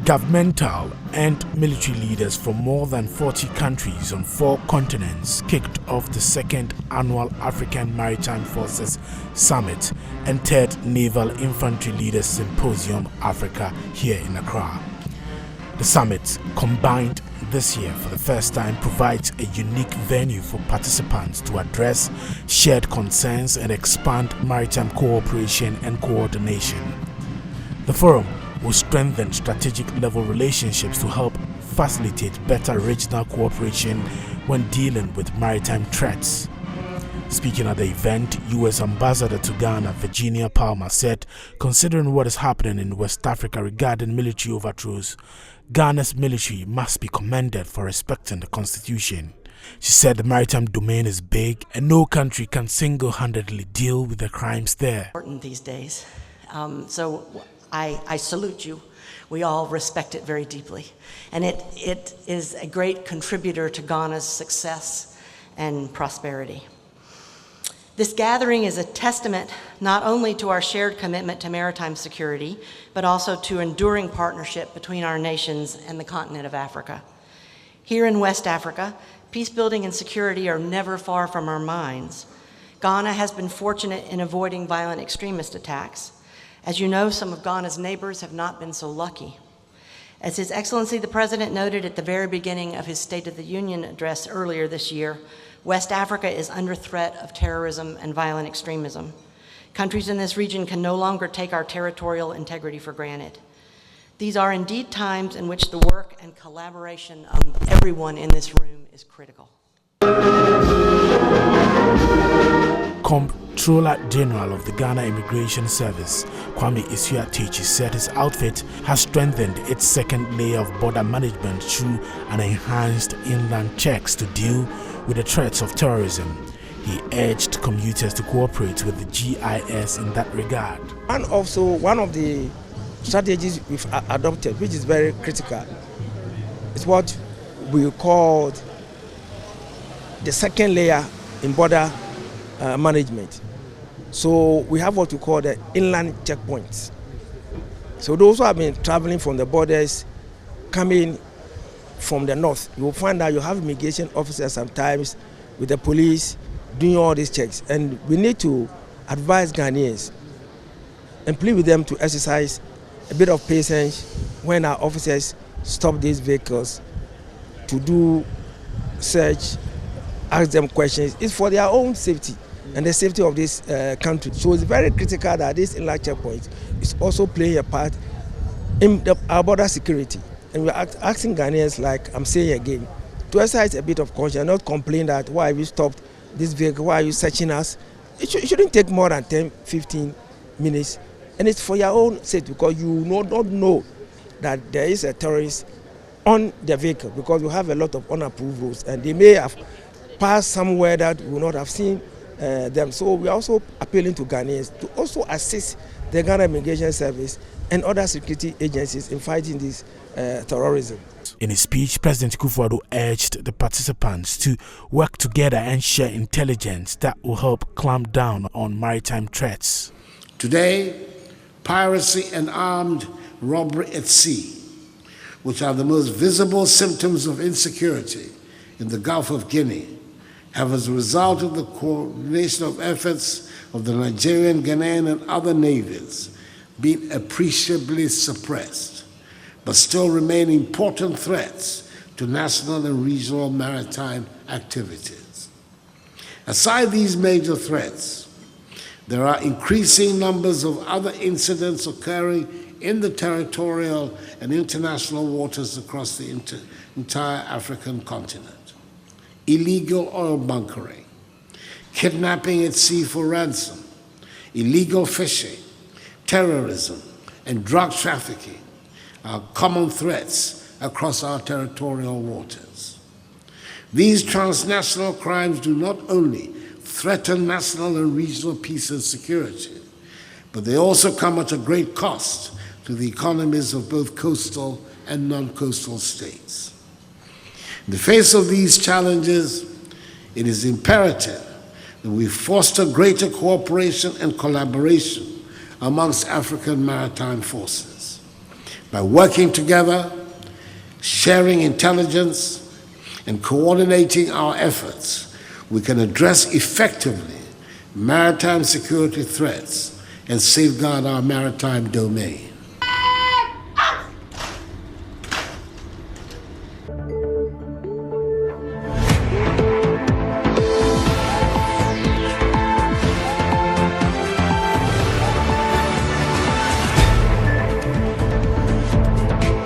Governmental and military leaders from more than 40 countries on 4 continents kicked off the 2nd annual African Maritime Forces Summit and 3rd Naval Infantry Leaders Symposium Africa here in Accra. The summit, combined this year for the first time, provides a unique venue for participants to address shared concerns and expand maritime cooperation and coordination. The forum will strengthen strategic level relationships to help facilitate better regional cooperation when dealing with maritime threats. Speaking at the event, U.S. Ambassador to Ghana, Virginia Palmer, said, considering what is happening in West Africa regarding military overthrows, Ghana's military must be commended for respecting the Constitution. She said the maritime domain is big and no country can single-handedly deal with the crimes there. Important these days. So I salute you. We all respect it very deeply. And it is a great contributor to Ghana's success and prosperity. This gathering is a testament not only to our shared commitment to maritime security, but also to enduring partnership between our nations and the continent of Africa. Here in West Africa, peace building and security are never far from our minds. Ghana has been fortunate in avoiding violent extremist attacks. As you know, some of Ghana's neighbors have not been so lucky. As His Excellency the President noted at the very beginning of his State of the Union address earlier this year, West Africa is under threat of terrorism and violent extremism. Countries in this region can no longer take our territorial integrity for granted. These are indeed times in which the work and collaboration of everyone in this room is critical. Comptroller General of the Ghana Immigration Service, Kwame Isuatechi, said his outfit has strengthened its second layer of border management through an enhanced inland checks to deal with the threats of terrorism. He urged commuters to cooperate with the GIS in that regard. And also one of the strategies we've adopted, which is very critical, is what we call the second layer in border management. So we have what we call the inland checkpoints. So those who have been traveling from the borders, coming from the north, you will find that you have immigration officers sometimes with the police doing all these checks. And we need to advise Ghanaians and plead with them to exercise a bit of patience when our officers stop these vehicles to do search, ask them questions. It's for their own safety and the safety of this country. So it's very critical that this inland checkpoint is also playing a part in our border security. And we're asking Ghanaians, like I'm saying again, to exercise a bit of caution, not complain that why have you stopped this vehicle, why are you searching us? It shouldn't take more than 10, 15 minutes. And it's for your own safety, because you don't know that there is a terrorist on the vehicle, because you have a lot of unapproved roads and they may have passed somewhere that we will not have seen them. So we are also appealing to Ghanaians to also assist the Ghana Immigration Service and other security agencies in fighting this terrorism. In his speech, President Akufo-Addo urged the participants to work together and share intelligence that will help clamp down on maritime threats. Today, piracy and armed robbery at sea, which are the most visible symptoms of insecurity in the Gulf of Guinea, have, as a result of the coordination of efforts of the Nigerian, Ghanaian, and other navies, been appreciably suppressed, but still remain important threats to national and regional maritime activities. Aside these major threats, there are increasing numbers of other incidents occurring in the territorial and international waters across the entire African continent. Illegal oil bunkering, kidnapping at sea for ransom, illegal fishing, terrorism, and drug trafficking are common threats across our territorial waters. These transnational crimes do not only threaten national and regional peace and security, but they also come at a great cost to the economies of both coastal and non-coastal states. In the face of these challenges, it is imperative that we foster greater cooperation and collaboration amongst African maritime forces. By working together, sharing intelligence, and coordinating our efforts, we can address effectively maritime security threats and safeguard our maritime domain.